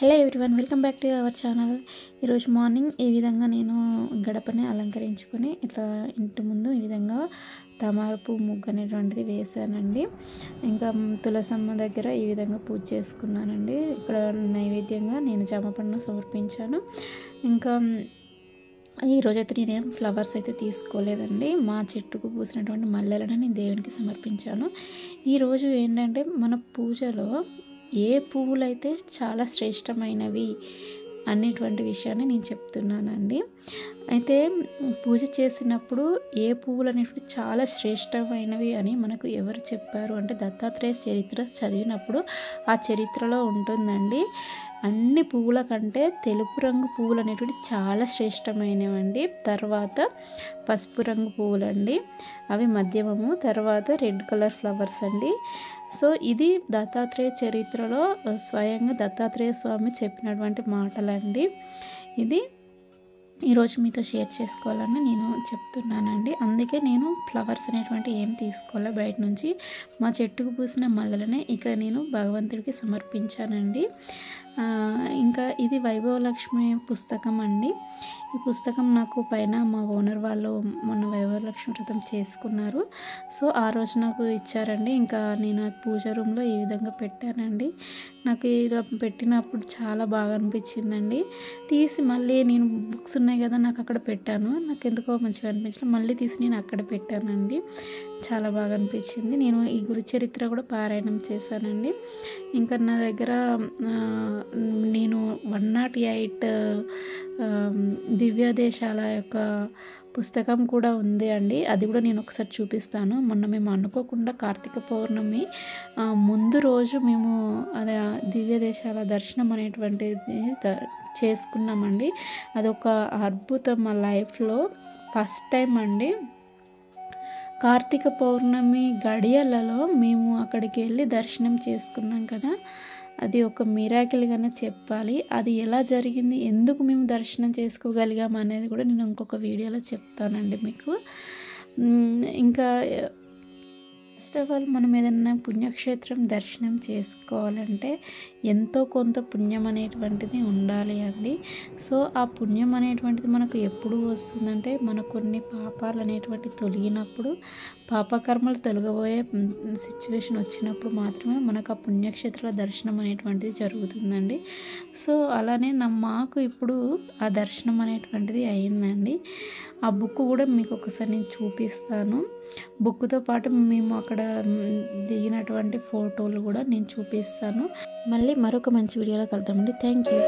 Hello everyone, welcome back to our channel. ఈరోజు morning ఈ విధంగా నేను గడపని అలంకరించుకొని ఇట్లా ఇంటి ముందు ఈ విధంగా తమలపు ముగ్గు అనేటువంటిది వేసానండి. ఇంకా తులసమ్మ దగ్గర ఈ విధంగా పూజ చేసుకున్నానండి. ఇక్కడ నైవేద్యంగా నేను జామపండును సమర్పించాను. ఇంకా ఈరోజైతే నేనేం ఫ్లవర్స్ అయితే తీసుకోలేదండి. మా చెట్టుకు పూసినటువంటి మల్లెలను నేను దేవునికి సమర్పించాను. ఈరోజు ఏంటంటే మన పూజలో ఏ పువ్వులైతే చాలా శ్రేష్టమైనవి అనేటువంటి విషయాన్ని నేను చెప్తున్నానండి. అయితే పూజ చేసినప్పుడు ఏ పువ్వులు అనేవి చాలా శ్రేష్టమైనవి అని మనకు ఎవరు చెప్పారు అంటే దత్తాత్రేయ చరిత్ర చదివినప్పుడు ఆ చరిత్రలో ఉంటుందండి. అన్ని పువ్వుల కంటే తెలుపు రంగు పువ్వులు అనేటువంటి చాలా శ్రేష్టమైనవండి. తర్వాత పసుపు రంగు పువ్వులండి, అవి మధ్యమము. తర్వాత రెడ్ కలర్ ఫ్లవర్స్ అండి. సో ఇది దత్తాత్రేయ చరిత్రలో స్వయంగా దత్తాత్రేయ స్వామి చెప్పినటువంటి మాటలండి. ఇది ఈరోజు మీతో షేర్ చేసుకోవాలని నేను చెప్తున్నానండి. అందుకే నేను ఫ్లవర్స్ అనేటువంటి ఏం తీసుకోలే బయట నుంచి. మా చెట్టుకు పూసిన మల్లెలనే ఇక్కడ నేను భగవంతుడికి సమర్పించానండి. ఇంకా ఇది వైభవలక్ష్మి పుస్తకం అండి. ఈ పుస్తకం నాకు పైన మా ఓనర్ వాళ్ళు మొన్న వైభవలక్ష్మి వ్రతం చేసుకున్నారు. సో ఆ రోజు నాకు ఇచ్చారండి. ఇంకా నేను పూజ రూమ్లో ఈ విధంగా పెట్టానండి. నాకు ఇలా పెట్టినప్పుడు చాలా బాగా అనిపించిందండి. తీసి మళ్ళీ నేను బుక్స్ ఉన్నాయి కదా నాకు అక్కడ పెట్టాను. నాకు ఎందుకో మంచిగా అనిపించలేదు. మళ్ళీ తీసి నేను అక్కడ పెట్టానండి. చాలా బాగా అనిపించింది. నేను ఈ గురు చరిత్ర కూడా పారాయణం చేశానండి. ఇంకా నా దగ్గర నేను 108 దివ్యదేశాల యొక్క పుస్తకం కూడా ఉంది అండి. అది కూడా నేను ఒకసారి చూపిస్తాను. మొన్న మేము అనుకోకుండా కార్తీక పౌర్ణమి ముందు రోజు మేము అది దివ్యదేశాల దర్శనం అనేటువంటిది చేసుకున్నామండి. అదొక అద్భుతం. మా లైఫ్లో ఫస్ట్ టైం అండి. కార్తీక పౌర్ణమి గడియలలో మేము అక్కడికి వెళ్ళి దర్శనం చేసుకున్నాం కదా, అది ఒక మిరాకిల్గానే చెప్పాలి. అది ఎలా జరిగింది, ఎందుకు మేము దర్శనం చేసుకోగలిగాం అనేది కూడా నేను ఇంకొక వీడియోలో చెప్తానండి మీకు. ఇంకా ఫస్ట్ ఆఫ్ ఆల్ మనం ఏదైనా పుణ్యక్షేత్రం దర్శనం చేసుకోవాలంటే ఎంతో కొంత పుణ్యం అనేటువంటిది ఉండాలి అండి. సో ఆ పుణ్యం అనేటువంటిది మనకు ఎప్పుడు వస్తుందంటే మనకు కొన్ని పాపాలు అనేటువంటి తొలగినప్పుడు, పాపకర్మలు తొలగబోయే సిచ్యువేషన్ వచ్చినప్పుడు మాత్రమే మనకు ఆ పుణ్యక్షేత్రాల దర్శనం అనేటువంటిది జరుగుతుందండి. సో అలానే మాకు ఇప్పుడు ఆ దర్శనం అనేటువంటిది అయిందండి. ఆ బుక్ కూడా మీకు ఒకసారి నేను చూపిస్తాను. బుక్తో పాటు మేము అక్కడ దిగినటువంటి ఫోటోలు కూడా నేను చూపిస్తాను. మళ్ళీ మరొక మంచి వీడియోలో కలుద్దామండి. Thank you.